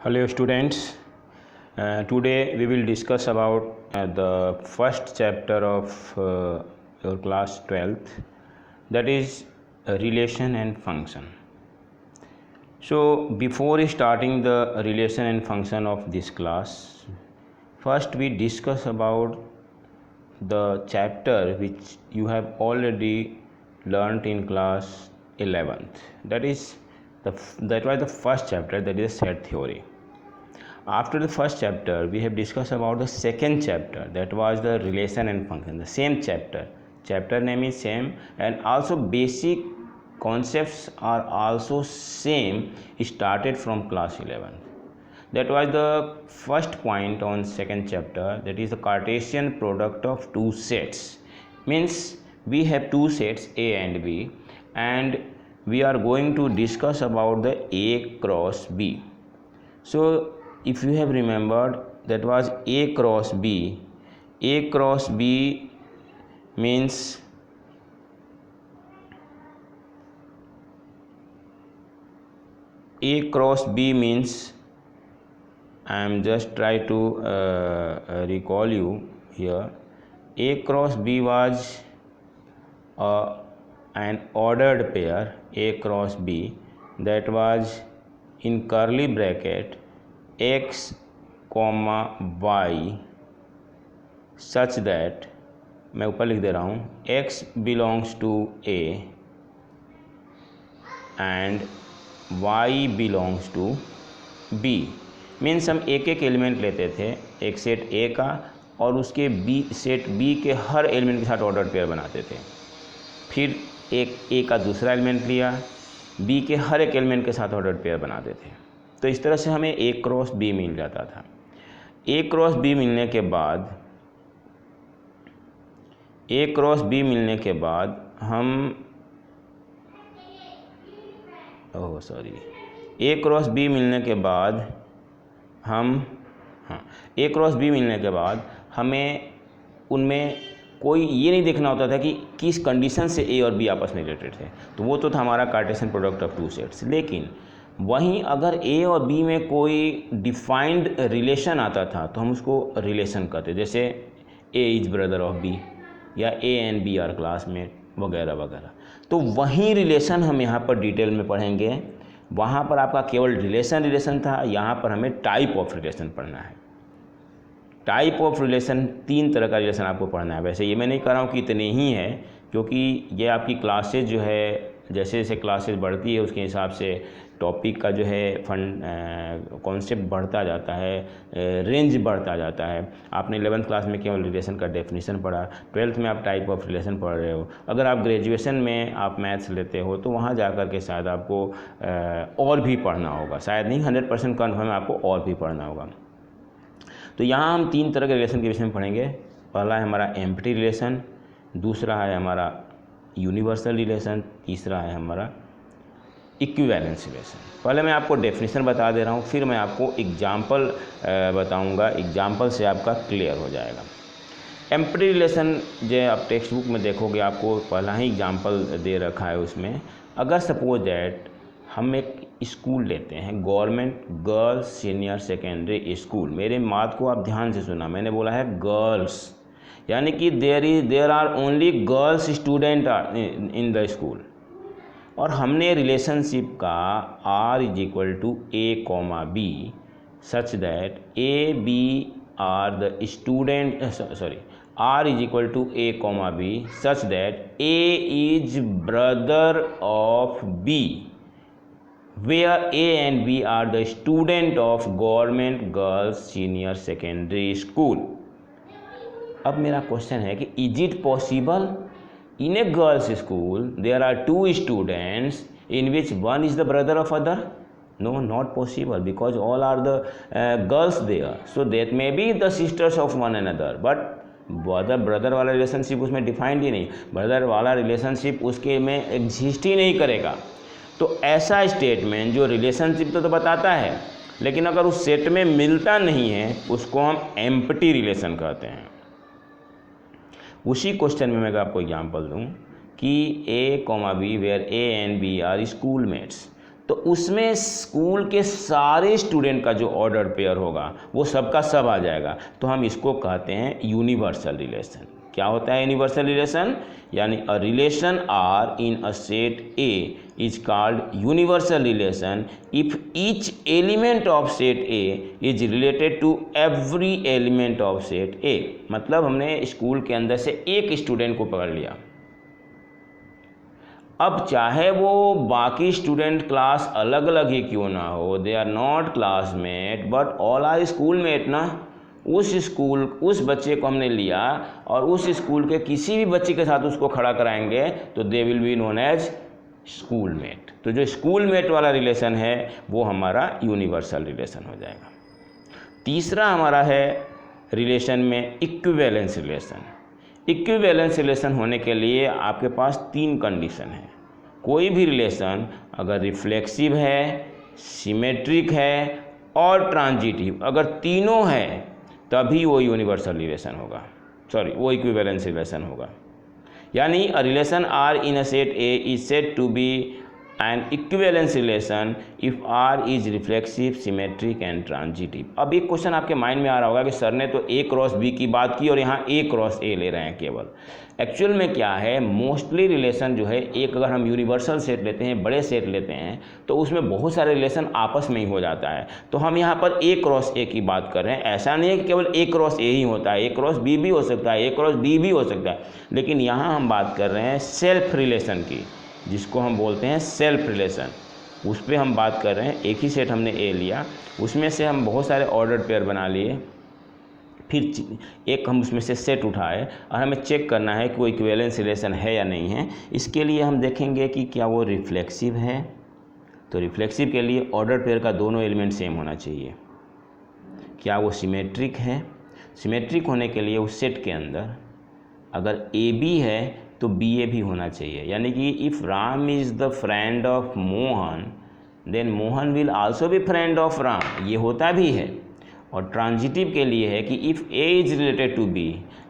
Hello students, today we will discuss about the first chapter of your class 12th, that is relation and function. So before starting the relation and function of this class, first we discuss about the chapter which you have already learnt in class 11th, that was the first chapter, that is set theory. After the first chapter we have discussed about the second chapter, that was the relation and function. The same chapter name is same, and also basic concepts are also same, started from class 11. That was the first point on second chapter, that is the Cartesian product of two sets. Means we have two sets A and B, and we are going to discuss about the A cross B. So if you have remembered, that was A cross B. A cross B means I am just try to recall you here. A cross B was an ordered pair, A cross B, that was in curly bracket x comma y such that, मैं ऊपर लिख दे रहा हूँ, x belongs to A and y belongs to B. Means हम एक एक element लेते थे, एक सेट A का और उसके सेट B के हर एलिमेंट के साथ ऑर्डर पेयर बनाते थे. फिर एक A का दूसरा एलिमेंट लिया, B के हर एक एलिमेंट के साथ ऑर्डर पेयर बनाते थे. तो इस तरह से हमें A क्रॉस B मिल जाता था. A क्रॉस B मिलने के बाद हम A क्रॉस B मिलने के बाद हमें उनमें कोई ये नहीं देखना होता था कि किस कंडीशन से A और B आपस में रिलेटेड थे. तो वो तो था हमारा Cartesian product of two sets. लेकिन वहीं अगर A और B में कोई डिफाइंड रिलेशन आता था तो हम उसको रिलेशन कहते, जैसे A is brother of B या A and B are classmate वगैरह वगैरह. तो वहीं रिलेशन हम यहाँ पर डिटेल में पढ़ेंगे. वहाँ पर आपका केवल रिलेशन था, यहाँ पर हमें टाइप ऑफ रिलेशन पढ़ना है. टाइप ऑफ रिलेशन, तीन तरह का रिलेशन आपको पढ़ना है. वैसे ये मैं नहीं कह रहा हूँ कि इतने ही है, क्योंकि ये आपकी क्लासेज जो है, जैसे जैसे क्लासेज बढ़ती है उसके हिसाब से टॉपिक का जो है कॉन्सेप्ट बढ़ता जाता है, रेंज बढ़ता जाता है. आपने 11th क्लास में केवल रिलेशन का डेफिनेशन पढ़ा, 12th में आप टाइप ऑफ रिलेशन पढ़ रहे हो. अगर आप ग्रेजुएशन में आप मैथ्स लेते हो तो वहाँ जाकर के शायद आपको और भी पढ़ना होगा, शायद नहीं 100% कन्फर्म है, आपको और भी पढ़ना होगा. तो यहाँ हम तीन तरह के रिलेशन के विषय में पढ़ेंगे. पहला है हमारा एम्प्टी रिलेशन, दूसरा है हमारा यूनिवर्सल रिलेशन, तीसरा है हमारा इक्विवेलेंस रिलेशन. पहले मैं आपको डेफिनेशन बता दे रहा हूँ, फिर मैं आपको एग्जाम्पल बताऊँगा. एग्जाम्पल से आपका क्लियर हो जाएगा. एम्प्टी रिलेशन जो आप टेक्स्ट बुक में देखोगे, आपको पहला ही एग्जाम्पल दे रखा है उसमें. अगर सपोज दैट हम एक स्कूल लेते हैं, government girls senior secondary school. मेरे बात को आप ध्यान से सुना, मैंने बोला है गर्ल्स, यानी कि there are only girls student in the school. और हमने रिलेशनशिप का R is equal to A comma B such that A B are the student, R is equal to A comma B such that A is brother of B, where A and B are the student of government girls senior secondary school. अब मेरा question है कि is it possible in a girls school there are two students in which one is the brother of other? No, not possible, because all are the girls there, so that may be the sisters of one another. But brother वाला relationship उसमें defined ही नहीं, brother वाला relationship उसके में exist ही नहीं करेगा. तो ऐसा स्टेटमेंट जो रिलेशनशिप तो बताता है, लेकिन अगर उस सेट में मिलता नहीं है, उसको हम एम्प्टी रिलेशन कहते हैं. उसी क्वेश्चन में मैं आपको एग्जांपल दूं कि A, B where A and B are schoolmates. तो उसमें स्कूल के सारे स्टूडेंट का जो ऑर्डर पेयर होगा वो सबका सब आ जाएगा। तो हम इसको कहते हैं यूनिवर्सल रिलेशन। क्या होता है यूनिवर्सल रिलेशन? यानी a relation R in a set A is called universal relation if each element of set A is related to every element of set A. मतलब हमने स्कूल के अंदर से एक स्टूडेंट को पकड़ लिया, अब चाहे वो बाकी स्टूडेंट क्लास अलग अलग ही क्यों ना हो, they are not classmate but all are schoolmate ना। उस बच्चे को हमने लिया और उस स्कूल के किसी भी बच्चे के साथ उसको खड़ा कराएंगे तो they will be known as schoolmate. तो जो स्कूलमेट वाला रिलेशन है वो हमारा यूनिवर्सल रिलेशन हो जाएगा। तीसरा हमारा है रिलेशन में इक्विवेलेंस रिलेशन। इक्विवेलेंस रिलेशन होने के लिए आपके पास 3 कंडीशन है। कोई भी रिलेशन अगर रिफ्लेक्सिव है, सिमेट्रिक है और ट्रांजिटिव, अगर तीनों है तभी वो यूनिवर्सल रिलेशन होगा, वो इक्विवेलेंस रिलेशन होगा। यानी a relation R in a set A is said to be an equivalence relation if R is reflexive, symmetric and transitive. अब एक क्वेश्चन आपके माइंड में आ रहा होगा कि सर ने तो ए क्रॉस बी की बात की और यहाँ ए क्रॉस ए ले रहे हैं केवल। एक्चुअल में क्या है, मोस्टली रिलेशन जो है एक अगर हम यूनिवर्सल सेट लेते हैं, बड़े सेट लेते हैं, तो उसमें बहुत सारे रिलेशन आपस में ही हो जाता है। तो हम यहाँ पर ए क्रॉस ए की बात कर रहे हैं। ऐसा नहीं है कि केवल ए क्रॉस ए ही होता है, ए क्रॉस बी भी हो सकता है, ए क्रॉस डी भी हो सकता है, लेकिन यहाँ हम बात कर रहे हैं सेल्फ रिलेशन की, जिसको हम बोलते हैं सेल्फ रिलेशन। उस पर हम बात कर रहे हैं। एक ही सेट हमने ए लिया, उसमें से हम बहुत सारे ऑर्डर पेयर बना लिए, फिर एक हम उसमें से सेट उठाए और हमें चेक करना है कि वो इक्विवेलेंस रिलेशन है या नहीं है। इसके लिए हम देखेंगे कि क्या वो रिफ्लेक्सिव है। तो रिफ्लेक्सिव के लिए ऑर्डर पेयर का दोनों एलिमेंट सेम होना चाहिए। क्या वो सिमेट्रिक है? सिमेट्रिक होने के लिए उस सेट के अंदर अगर ए बी है तो बी ए भी होना चाहिए। यानी कि if Ram is the friend of Mohan then Mohan will also be friend of Ram, ये होता भी है। और ट्रांजिटिव के लिए है कि if A is related to B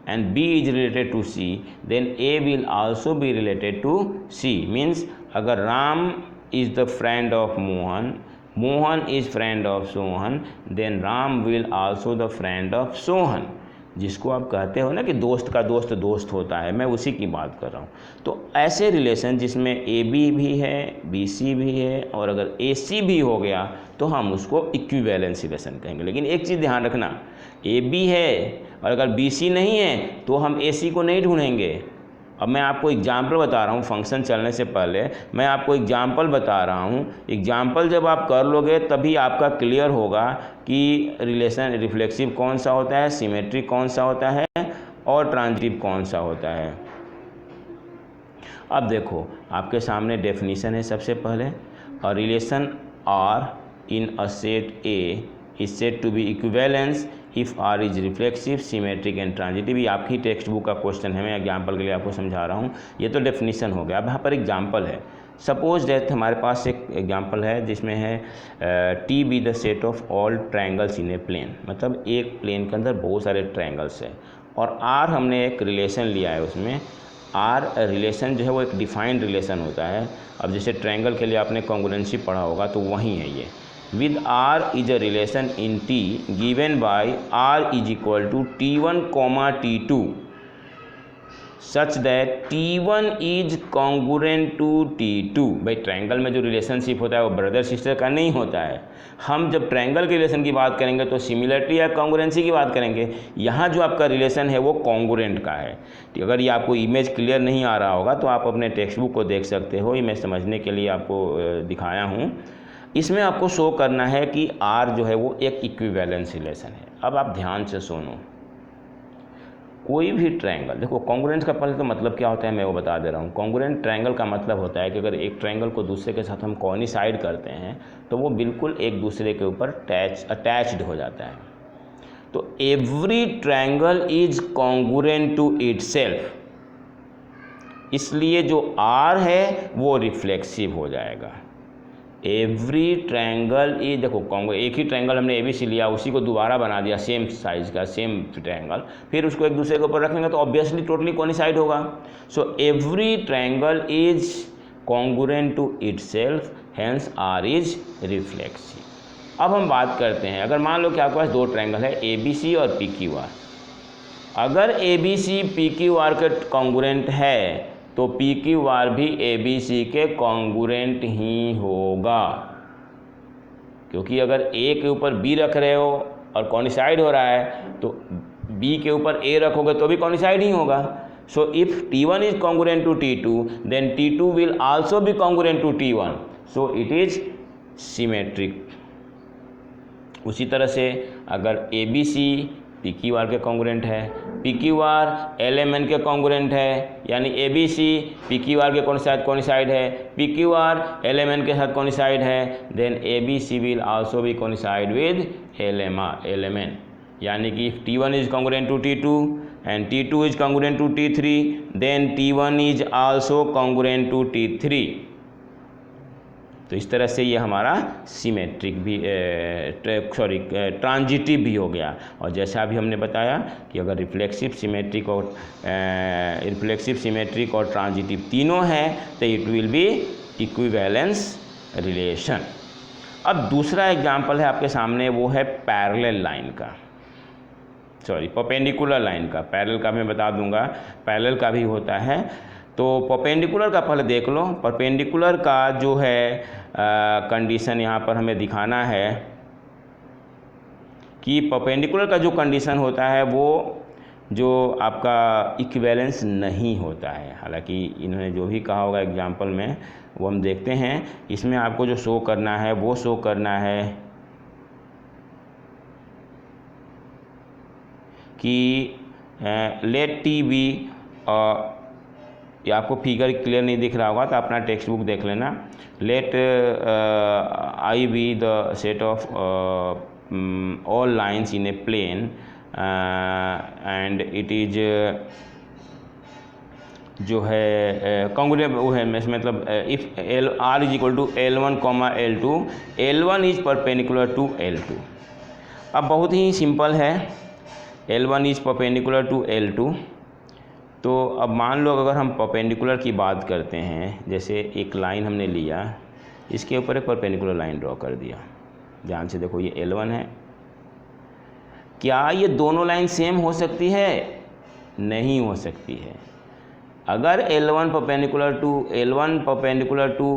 and B is related to C then A will also be related to C. Means अगर Ram is the friend of Mohan, Mohan is friend of Sohan, then Ram will also the friend of Sohan. जिसको आप कहते हो ना कि दोस्त का दोस्त दोस्त होता है, मैं उसी की बात कर रहा हूँ। तो ऐसे रिलेशन जिसमें ए बी भी है, बी सी भी है और अगर ए सी भी हो गया तो हम उसको इक्विवेलेंस रिलेशन कहेंगे। लेकिन एक चीज़ ध्यान रखना, ए बी है और अगर बी सी नहीं है तो हम ए सी को नहीं ढूंढेंगे। अब मैं आपको एग्जाम्पल बता रहा हूँ, फंक्शन चलने से पहले मैं आपको एग्जाम्पल बता रहा हूँ। एग्जाम्पल जब आप कर लोगे तभी आपका क्लियर होगा कि रिलेशन रिफ्लेक्सिव कौन सा होता है, सिमेट्रिक कौन सा होता है और ट्रांजिटिव कौन सा होता है। अब देखो आपके सामने डेफिनीशन है। सबसे पहले a relation R in a set A is said to be equivalence if R is reflexive, symmetric and transitive. ये आपकी टेक्स्ट बुक का क्वेश्चन है, मैं एग्जाम्पल के लिए आपको समझा रहा हूँ। ये तो डेफिनीशन हो गया। अब यहाँ पर एग्जाम्पल है। सपोज दैट हमारे पास एक एग्जाम्पल है जिसमें है T be the set of all triangles in a plane. मतलब एक प्लेन के अंदर बहुत सारे ट्रायंगल्स हैं और आर हमने एक रिलेशन लिया है। उसमें आर रिलेशन जो है वो एक डिफाइंड रिलेशन होता है। अब जैसे ट्रायंगल के लिए आपने कॉन्ग्रुएंसी पढ़ा होगा तो वही है ये। with R is a relation in T given by R is equal to T1 comma T2 such that T1 is congruent to T2। भाई ट्रायंगल में जो रिलेशनशिप होता है वो ब्रदर सिस्टर का नहीं होता है। हम जब ट्रायंगल के रिलेशन की बात करेंगे तो सिमिलरिटी या कॉन्ग्रुएंसी की बात करेंगे। यहाँ जो आपका रिलेशन है वो कॉन्ग्रुएंट का है। तो अगर ये आपको इमेज क्लियर नहीं आ रहा होगा तो आप अपने टेक्स्ट बुक को देख सकते हो। इमेज समझने के लिए आपको दिखाया हूँ। इसमें आपको शो करना है कि R जो है वो एक इक्विवेलेंस रिलेशन है। अब आप ध्यान से सुनो, कोई भी ट्रायंगल, देखो कॉन्ग्रुएंट का पहले तो मतलब क्या होता है मैं वो बता दे रहा हूँ। कॉन्ग्रुएंट ट्रायंगल का मतलब होता है कि अगर एक ट्रायंगल को दूसरे के साथ हम कोइनिसाइड करते हैं तो वो बिल्कुल एक दूसरे के ऊपर अटैच्ड हो जाता है। तो every triangle is congruent to itself, इसलिए जो R है वो रिफ्लेक्सिव हो जाएगा। एवरी ट्रायंगल ये देखो एक ही ट्रायंगल हमने ABC लिया, उसी को दोबारा बना दिया सेम साइज का सेम ट्रायंगल, फिर उसको एक दूसरे के ऊपर रखेंगे तो ऑब्वियसली टोटली कोइनिसाइड होगा। So every triangle is congruent to itself hence R is reflexive. अब हम बात करते हैं, अगर मान लो कि आपके पास दो ट्रायंगल है ABC और PQR, अगर ABC PQR के कॉन्ग्रुएंट है तो PQR भी ABC के कॉन्ग्रुएंट ही होगा, क्योंकि अगर A के ऊपर B रख रहे हो और कॉनिसाइड हो रहा है तो B के ऊपर A रखोगे तो भी कॉनिसाइड ही होगा। So if T1 is congruent to T2 then T2 will also be congruent to T1, so it is symmetric. उसी तरह से अगर ABC PQR के कॉन्ग्रुएंट है, PQR LMN के कॉन्ग्रुएंट है, यानी ABC PQR के साथ कॉनिसाइड है, PQR LMN के साथ कॉनिसाइड है, then ABC will also be coincide with LMN, यानी कि if T1 is congruent to T2 and T2 is congruent to T3 then T1 is also congruent to T3। तो इस तरह से ये हमारा सिमेट्रिक भी ट्रांजिटिव भी हो गया। और जैसा अभी हमने बताया कि अगर रिफ्लेक्सिव सिमेट्रिक और ट्रांजिटिव तीनों हैं तो it will be equivalence relation. अब दूसरा एग्जाम्पल है आपके सामने, वो है पैरेलल लाइन का, परपेंडिकुलर लाइन का। पैरेलल का मैं बता दूंगा, पैरेलल का भी होता है। तो परपेंडिकुलर का पहले देख लो। परपेंडिकुलर का जो है कंडीशन यहाँ पर हमें दिखाना है कि परपेंडिकुलर का जो कंडीशन होता है वो जो आपका इक्विवेलेंस नहीं होता है। हालांकि इन्होंने जो भी कहा होगा एग्जाम्पल में वो हम देखते हैं। इसमें आपको जो शो करना है वो शो करना है कि लेट टी बी, या आपको फिगर क्लियर नहीं दिख रहा होगा तो अपना टेक्स्ट बुक देख लेना। Let I be the set of all lines in a plane and it is जो है कॉन्ग्रुएंट वो है, मतलब if R is equal to L1 comma L2, L1 is perpendicular to L2। अब बहुत ही सिंपल है, L1 is perpendicular to L2। तो अब मान लो अगर हम परपेंडिकुलर की बात करते हैं, जैसे एक लाइन हमने लिया, इसके ऊपर एक परपेंडिकुलर लाइन ड्रॉ कर दिया। ध्यान से देखो, ये L1 है। क्या ये दोनों लाइन सेम हो सकती है? नहीं हो सकती है। अगर L1 परपेंडिकुलर टू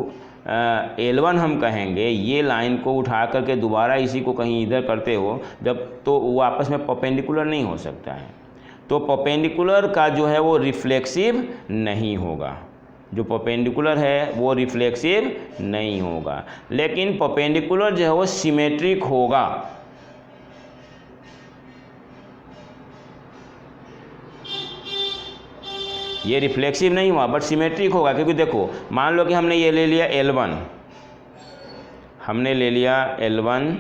L1 हम कहेंगे, ये लाइन को उठा करके दोबारा इसी को कहीं इधर करते हो जब, तो वो आपस में परपेंडिकुलर नहीं हो सकता है। तो परपेंडिकुलर का जो है वो रिफ्लेक्सिव नहीं होगा, जो परपेंडिकुलर है वो रिफ्लेक्सिव नहीं होगा, लेकिन परपेंडिकुलर जो है वो सिमेट्रिक होगा। ये रिफ्लेक्सिव नहीं हुआ बट सिमेट्रिक होगा, क्योंकि देखो मान लो कि हमने ये ले लिया L1, हमने ले लिया L1,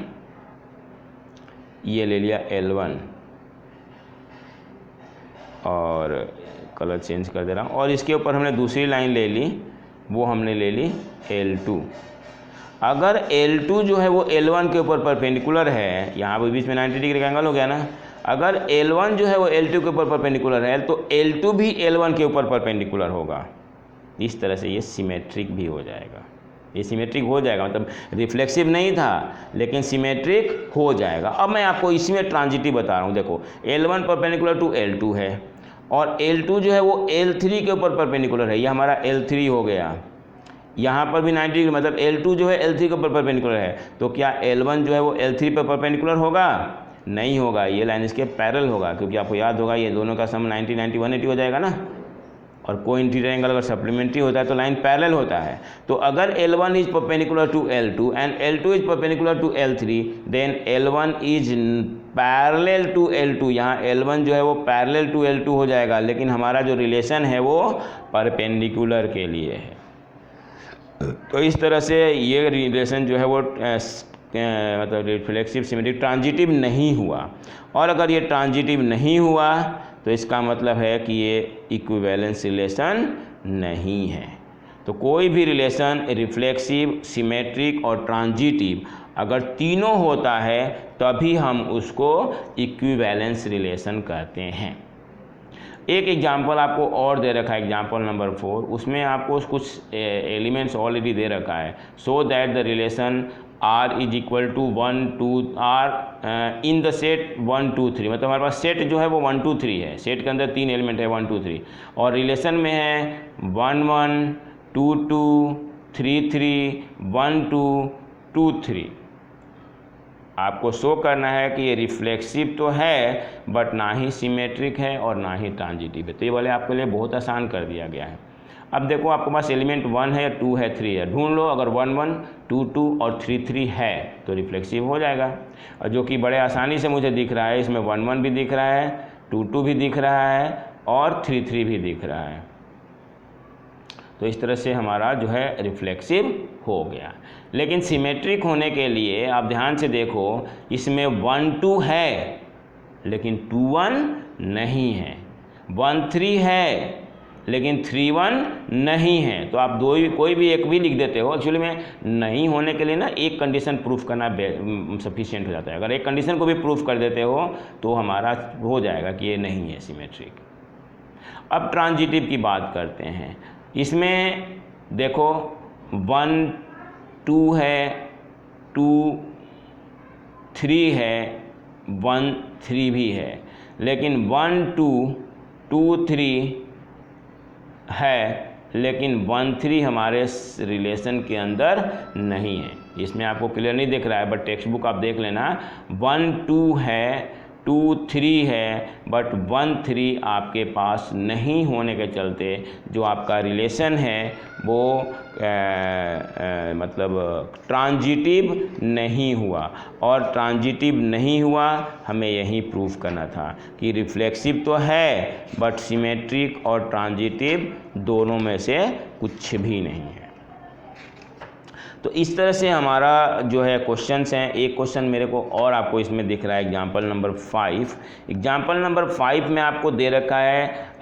ये ले लिया L1 और कलर चेंज कर दे रहा हूँ, और इसके ऊपर हमने दूसरी लाइन ले ली, वो हमने ले ली L2। अगर L2 जो है वो L1 के ऊपर परपेंडिकुलर है, यहाँ पर बीच में 90 डिग्री का एंगल हो गया ना। अगर L1 जो है वो L2 के ऊपर परपेंडिकुलर है तो L2 भी L1 के ऊपर परपेंडिकुलर होगा। इस तरह से ये सिमेट्रिक भी हो जाएगा। ये सिमेट्रिक हो जाएगा, मतलब रिफ्लेक्सिव नहीं था लेकिन सिमेट्रिक हो जाएगा। अब मैं आपको इसमें ट्रांजिटिव बता रहा हूँ। देखो L1 परपेंडिकुलर टू L2 है और L2 जो है वो L3 के ऊपर परपेंडिकुलर है, ये हमारा L3 हो गया। यहाँ पर भी 90 डिग्री, मतलब L2 जो है L3 के ऊपर परपेंडिकुलर है, तो क्या L1 जो है वो L3 पर परपेंडिकुलर होगा? नहीं होगा, ये लाइन इसके पैरेलल होगा, क्योंकि आपको याद होगा ये दोनों का सम 90 90 180 हो जाएगा ना। और कोई इंटीरियर एंगल अगर सप्लीमेंट्री होता है तो लाइन पैरेलल होता है। तो अगर L1 is perpendicular to L2 and L2 is perpendicular to L3 then L1 is parallel to L2। यहाँ L1 जो है वो पैरेलल टू L2 हो जाएगा, लेकिन हमारा जो रिलेशन है वो परपेंडिकुलर के लिए है। तो इस तरह से ये रिलेशन जो है वो मतलब रिफ्लेक्सिव सिमेट्रिक ट्रांजिटिव नहीं हुआ। और अगर ये ट्रांजिटिव नहीं हुआ तो इसका मतलब है कि ये इक्विवेलेंस रिलेशन नहीं है। तो कोई भी रिलेशन रिफ्लेक्सिव, सिमेट्रिक और ट्रांजिटिव अगर तीनों होता है तभी हम उसको इक्विवेलेंस रिलेशन कहते हैं। एक एग्जाम्पल आपको और दे रखा है, एग्जाम्पल नंबर 4, उसमें आपको कुछ एलिमेंट्स ऑलरेडी दे रखा है। So that the relation R is equal to 1 2 R in the set 1 2 3, मतलब हमारे पास सेट जो है वो 1 2 3 है, सेट के अंदर 3 एलिमेंट है 1 2 3, और रिलेशन में है 1 1 2 2 3 3 1 2 2 3। आपको शो करना है कि ये रिफ्लेक्सिव तो है बट ना ही सिमेट्रिक है और ना ही ट्रांजिटिव है। तो ये वाले आपके लिए बहुत आसान कर दिया गया है। अब देखो आपके पास एलिमेंट 1 है, 2 है, 3 है, ढूंढ लो। अगर 1 1 2 2 और 3 3 है तो रिफ्लेक्सिव हो जाएगा, और जो कि बड़े आसानी से मुझे दिख रहा है, इसमें 1 1 भी दिख रहा है, 2 2 भी दिख रहा है और 3 3 भी दिख रहा है। तो इस तरह से हमारा जो है रिफ्लेक्सिव हो गया। लेकिन सिमेट्रिक होने के लिए आप ध्यान से देखो, इसमें 1 2 है लेकिन 2 1 नहीं है, 1 3 है लेकिन 3 1 नहीं है। तो आप कोई भी एक भी लिख देते हो। एक्चुअली में नहीं होने के लिए ना एक कंडीशन प्रूफ करना सफिशिएंट हो जाता है। अगर एक कंडीशन को भी प्रूफ कर देते हो तो हमारा हो जाएगा कि ये नहीं है सिमेट्रिक। अब ट्रांजिटिव की बात करते हैं। इसमें देखो 1 2 है, 2 3 है, 1 3 भी है, लेकिन 1 2 2 3 है लेकिन 1 3 हमारे रिलेशन के अंदर नहीं है। इसमें आपको क्लियर नहीं दिख रहा है बट टेक्स्ट बुक आप देख लेना। 1 2 है, 2 3 है, बट 1 3 आपके पास नहीं होने के चलते जो आपका रिलेशन है वो मतलब ट्रांजिटिव नहीं हुआ। और ट्रांजिटिव नहीं हुआ हमें यही प्रूफ करना था कि रिफ्लेक्सिव तो है बट सिमेट्रिक और ट्रांजिटिव दोनों में से कुछ भी नहीं है। तो इस तरह से हमारा जो है क्वेश्चंस हैं। एक क्वेश्चन मेरे को और आपको इसमें दिख रहा है, एग्जाम्पल नंबर 5। एग्जाम्पल नंबर 5 में आपको दे रखा है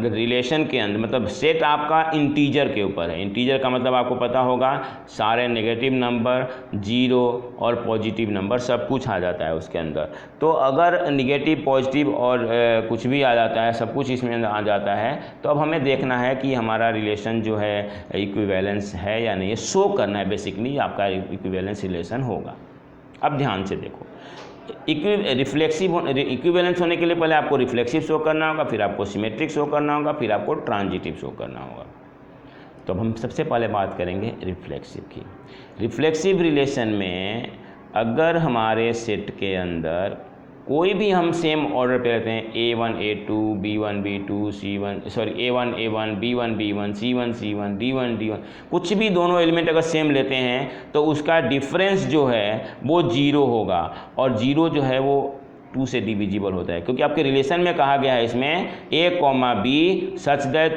रिलेशन के अंदर, मतलब सेट आपका इंटीजर के ऊपर है। इंटीजर का मतलब आपको पता होगा सारे नेगेटिव नंबर, जीरो और पॉजिटिव नंबर सब कुछ आ जाता है उसके अंदर। तो अगर नेगेटिव, पॉजिटिव और कुछ भी आ जाता है, सब कुछ इसमें आ जाता है, तो अब हमें देखना है कि हमारा रिलेशन जो है इक्विवेलेंस है या नहीं, शो करना है। बेसिकली आपका इक्विवेलेंस रिलेशन होगा। अब ध्यान से देखो, इक्विवेलेंस होने के लिए पहले आपको रिफ्लेक्सिव शो करना होगा, फिर आपको सिमेट्रिक शो करना होगा, फिर आपको ट्रांजिटिव शो करना होगा। तो अब हम सबसे पहले बात करेंगे रिफ्लेक्सिव की। रिफ्लेक्सिव रिलेशन में अगर हमारे सेट के अंदर कोई भी हम सेम ऑर्डर पे रहते हैं, A1 A2 B1 B2 A1 A1 B1 B1 C1 C1 D1 D1, कुछ भी दोनों एलिमेंट अगर सेम लेते हैं तो उसका डिफरेंस जो है वो 0 होगा, और 0 जो है वो 2 से डिविजिबल होता है, क्योंकि आपके रिलेशन में कहा गया है इसमें A, B such that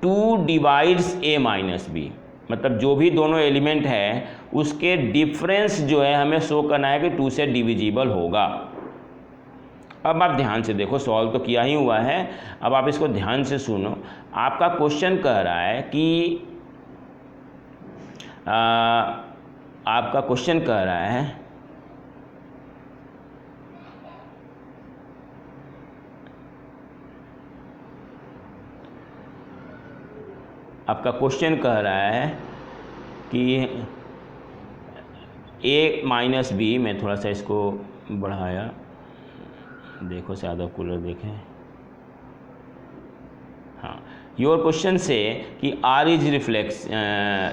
2 divides A minus B, मतलब जो भी दोनों एलिमेंट है उसके डिफरेंस जो है हमें शो करना है कि 2 से डिविजिबल होगा। अब आप ध्यान से देखो, सॉल्व तो किया ही हुआ है, अब आप इसको ध्यान से सुनो। आपका क्वेश्चन कह रहा है कि आपका क्वेश्चन कह रहा है कि A माइनस B, मैं थोड़ा सा इसको बढ़ाया, देखो ज़्यादा कूलर देखें। हाँ, योर क्वेश्चन से कि R इज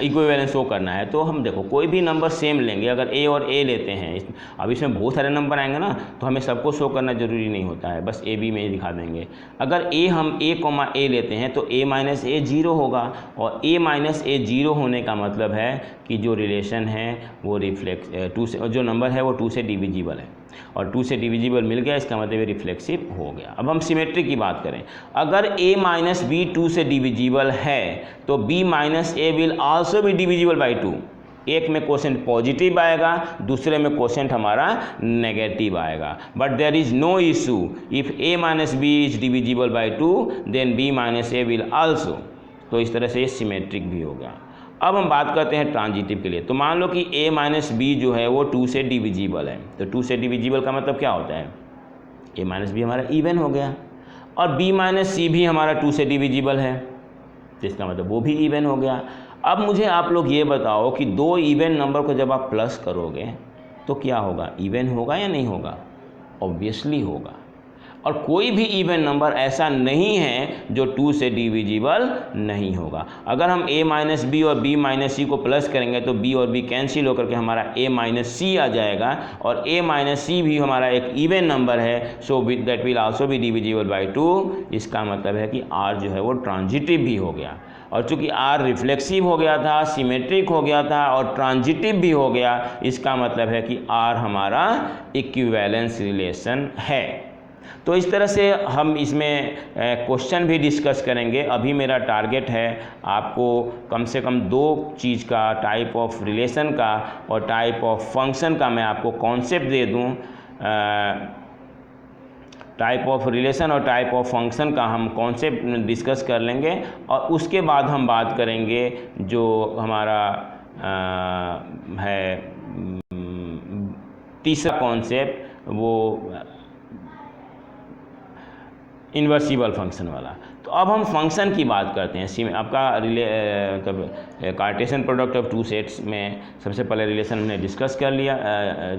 इक्विवेलेंस शो करना है। तो हम देखो कोई भी नंबर सेम लेंगे, अगर A और A लेते हैं, अब इसमें बहुत सारे नंबर आएंगे ना, तो हमें सबको शो करना ज़रूरी नहीं होता है, बस A B में ही दिखा देंगे। अगर हम A लेते हैं तो A माइनस A 0 होगा, और A माइनस A 0 होने का मतलब है कि जो रिलेशन है वो जो नंबर है वो 2 से डिविजिबल है, और 2 से डिविजिबल मिल गया, इसका मतलब रिफ्लेक्सिव हो गया। अब हम सिमेट्रिक की बात करें, अगर A माइनस B 2 से डिविजिबल है तो B minus A will also be divisible by 2। एक में क्वोशेंट पॉजिटिव आएगा, दूसरे में क्वोशेंट हमारा नेगेटिव आएगा। But there is no issue, if A minus B is divisible by 2 then B minus A will also. तो इस तरह से ये सिमेट्रिक भी हो गया। अब हम बात करते हैं ट्रांजिटिव के लिए। तो मान लो कि A माइनस B जो है वो 2 से डिविजिबल है, तो 2 से डिविजिबल का मतलब क्या होता है, A माइनस B हमारा इवन हो गया। और b माइनस सी भी हमारा 2 से डिविजिबल है, तो इसका मतलब वो भी इवन हो गया। अब मुझे आप लोग ये बताओ कि दो इवन नंबर को जब आप प्लस करोगे तो क्या होगा, इवन होगा या नहीं होगा? ऑब्वियसली होगा। और कोई भी इवन नंबर ऐसा नहीं है जो 2 से डिविजिबल नहीं होगा। अगर हम a माइनस बी और b माइनस सी को प्लस करेंगे तो b और b कैंसिल होकर के हमारा a माइनस सी आ जाएगा, और a माइनस सी भी हमारा एक इवन नंबर है, so that will also be divisible by 2। इसका मतलब है कि r जो है वो ट्रांजिटिव भी हो गया, और चूंकि r रिफ्लेक्सिव हो गया था, सिमेट्रिक हो गया था और ट्रांजिटिव भी हो गया, इसका मतलब है कि r हमारा इक्विवेलेंस रिलेशन है। तो इस तरह से हम इसमें क्वेश्चन भी डिस्कस करेंगे। अभी मेरा टारगेट है आपको कम से कम दो चीज़ का, टाइप ऑफ रिलेशन का और टाइप ऑफ फंक्शन का मैं आपको कॉन्सेप्ट दे दूं। टाइप ऑफ रिलेशन और टाइप ऑफ फंक्शन का हम कॉन्सेप्ट डिस्कस कर लेंगे, और उसके बाद हम बात करेंगे जो हमारा है तीसरा कॉन्सेप्ट, वो इन्वर्सिबल फंक्शन वाला। तो अब हम फंक्शन की बात करते हैं। आपका Cartesian product of two sets में सबसे पहले रिलेशन हमने डिस्कस कर लिया।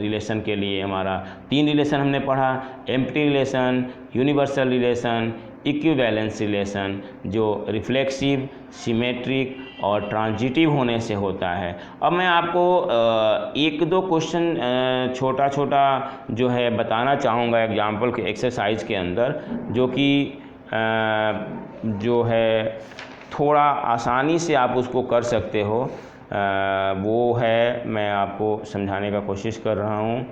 रिलेशन के लिए हमारा 3 रिलेशन हमने पढ़ा, empty relation, universal relation, equivalence relation, जो रिफ्लेक्सिव, सिमेट्रिक और ट्रांजिटिव होने से होता है। अब मैं आपको एक दो क्वेश्चन छोटा छोटा जो है बताना चाहूँगा एग्जाम्पल के एक्सरसाइज के अंदर, जो कि जो है थोड़ा आसानी से आप उसको कर सकते हो। वो है, मैं आपको समझाने का कोशिश कर रहा हूँ।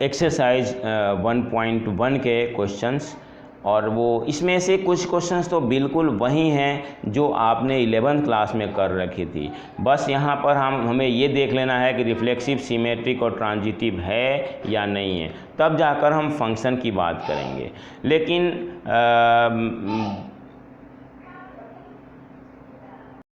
एक्सरसाइज 1.1 के क्वेश्चंस, और वो इसमें से कुछ क्वेश्चंस तो बिल्कुल वही हैं जो आपने 11th क्लास में कर रखी थी। बस यहाँ पर हमें ये देख लेना है कि रिफ्लेक्सिव, सिमेट्रिक और ट्रांजिटिव है या नहीं है, तब जाकर हम फंक्शन की बात करेंगे। लेकिन